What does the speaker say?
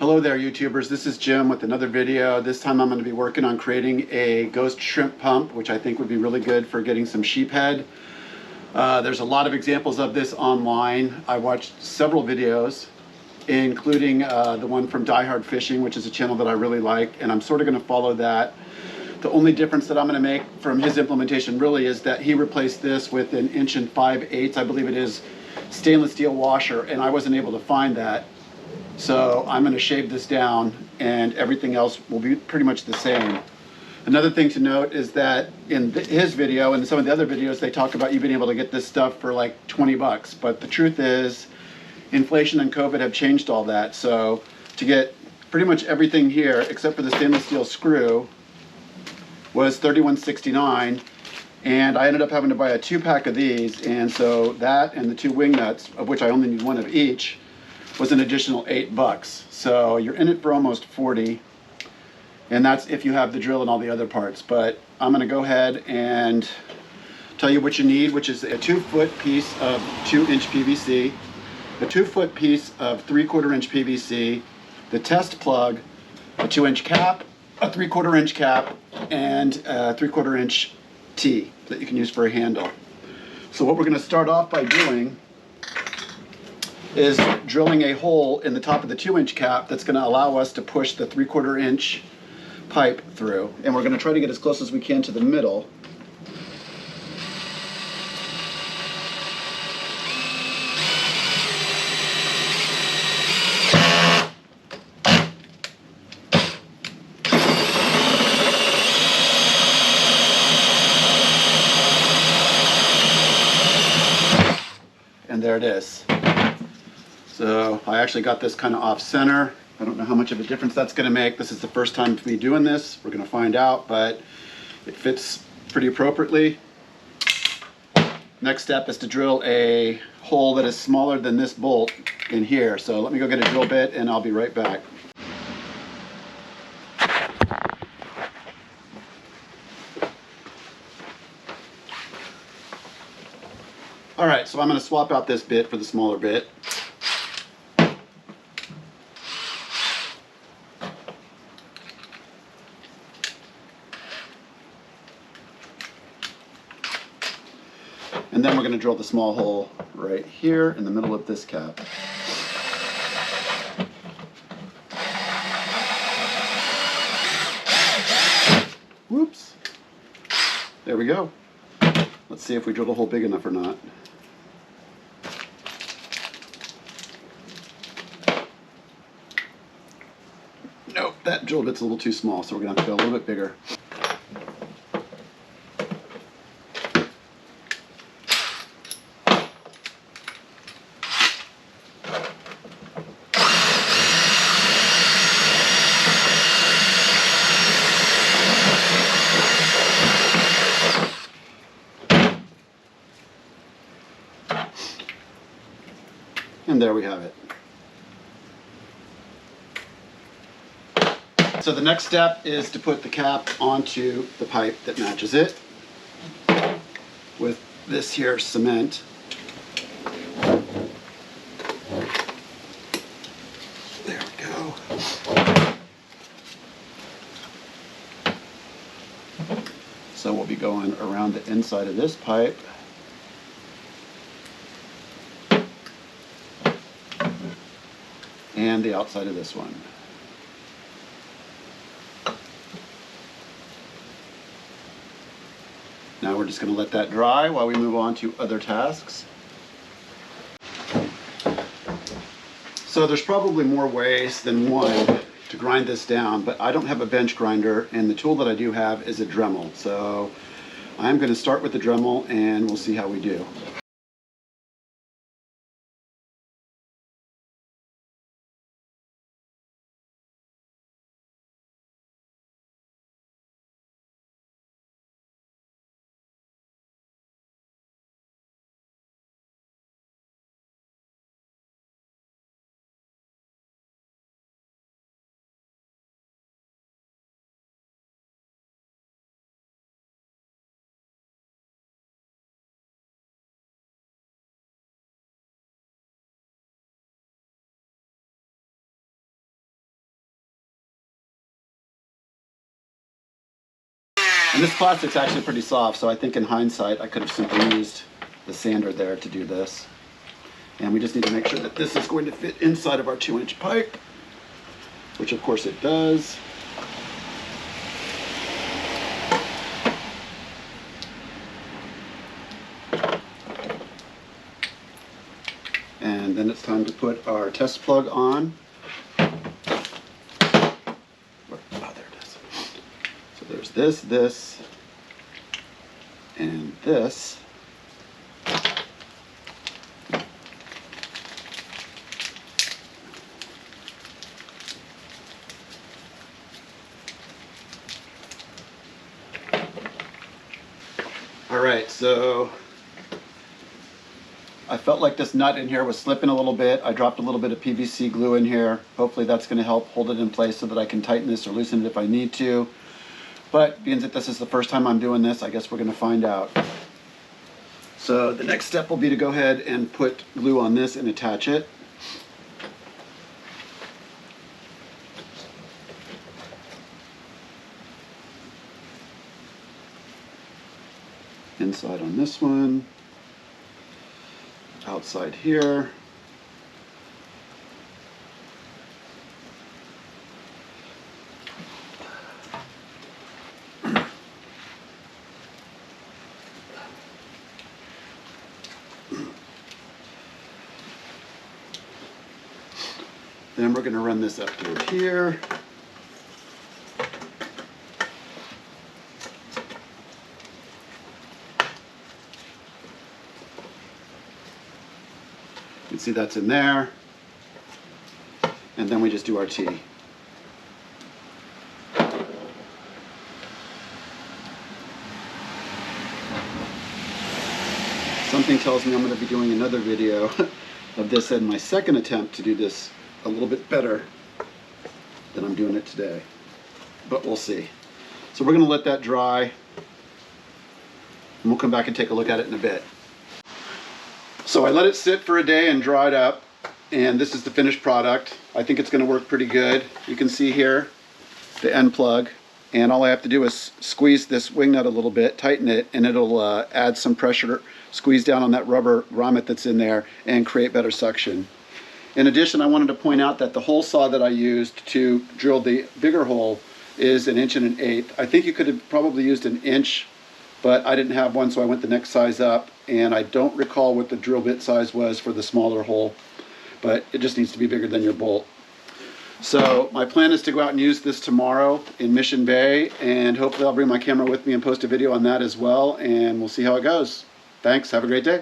Hello there, YouTubers. This is Jim with another video. This time I'm going to be working on creating a ghost shrimp pump, which I think would be really good for getting some sheep head. There's a lot of examples of this online. I watched several videos, including the one from Die Hard Fishing, which is a channel that I really like, and I'm sort of going to follow that. The only difference that I'm going to make from his implementation really is that he replaced this with an 1 5/8", I believe it is, stainless steel washer, and I wasn't able to find that. So I'm going to shave this down and everything else will be pretty much the same. Another thing to note is that in his video and some of the other videos, they talk about you being able to get this stuff for like 20 bucks. But the truth is, inflation and COVID have changed all that. So to get pretty much everything here, except for the stainless steel screw, was $31.69. And I ended up having to buy a 2-pack of these. And so that and the 2 wing nuts, of which I only need 1 of each, was an additional $8. So you're in it for almost 40, and that's if you have the drill and all the other parts. But I'm going to go ahead and tell you what you need, which is a 2-foot piece of 2-inch PVC, a 2-foot piece of 3/4-inch PVC, the test plug, a 2-inch cap, a 3/4-inch cap, and a 3/4-inch T that you can use for a handle. So what we're going to start off by doing is drilling a hole in the top of the 2-inch cap that's going to allow us to push the 3/4-inch pipe through. And we're going to try to get as close as we can to the middle. And there it is. So I actually got this kind of off center. I don't know how much of a difference that's going to make. This is the first time for me doing this. We're going to find out, but it fits pretty appropriately. Next step is to drill a hole that is smaller than this bolt in here. So let me go get a drill bit and I'll be right back. All right, so I'm going to swap out this bit for the smaller bit. And then we're going to drill the small hole right here in the middle of this cap. Whoops. There we go. Let's see if we drilled a hole big enough or not. Nope, that drill bit's a little too small, so we're going to have to go a little bit bigger. And there we have it. So the next step is to put the cap onto the pipe that matches it with this here cement. There we go. So we'll be going around the inside of this pipe. And the outside of this one. Now we're just going to let that dry while we move on to other tasks. So there's probably more ways than one to grind this down, but I don't have a bench grinder, and the tool that I do have is a Dremel. So I'm going to start with the Dremel and we'll see how we do. And this plastic's actually pretty soft, so I think in hindsight I could have simply used the sander there to do this. And we just need to make sure that this is going to fit inside of our 2-inch pipe, which of course it does. And then it's time to put our test plug on. So there's this, and this. All right, so I felt like this nut in here was slipping a little bit. I dropped a little bit of PVC glue in here. Hopefully that's going to help hold it in place so that I can tighten this or loosen it if I need to. But being that this is the first time I'm doing this, I guess we're going to find out. So the next step will be to go ahead and put glue on this and attach it. Inside on this one, outside here. Then we're going to run this up through here. You can see that's in there. And then we just do our T. Something tells me I'm going to be doing another video of this in my second attempt to do this a little bit better than I'm doing it today. But we'll see. So we're going to let that dry, and we'll come back and take a look at it in a bit. So I let it sit for a day and dried up, and this is the finished product. I think it's going to work pretty good. You can see here the end plug, and all I have to do is squeeze this wing nut a little bit, tighten it, and it'll add some pressure, squeeze down on that rubber grommet that's in there, and create better suction. In addition, I wanted to point out that the hole saw that I used to drill the bigger hole is 1 1/8 inches. I think you could have probably used 1 inch, but I didn't have one, so I went the next size up, and I don't recall what the drill bit size was for the smaller hole, but it just needs to be bigger than your bolt. So my plan is to go out and use this tomorrow in Mission Bay, and hopefully I'll bring my camera with me and post a video on that as well, and we'll see how it goes. Thanks, have a great day.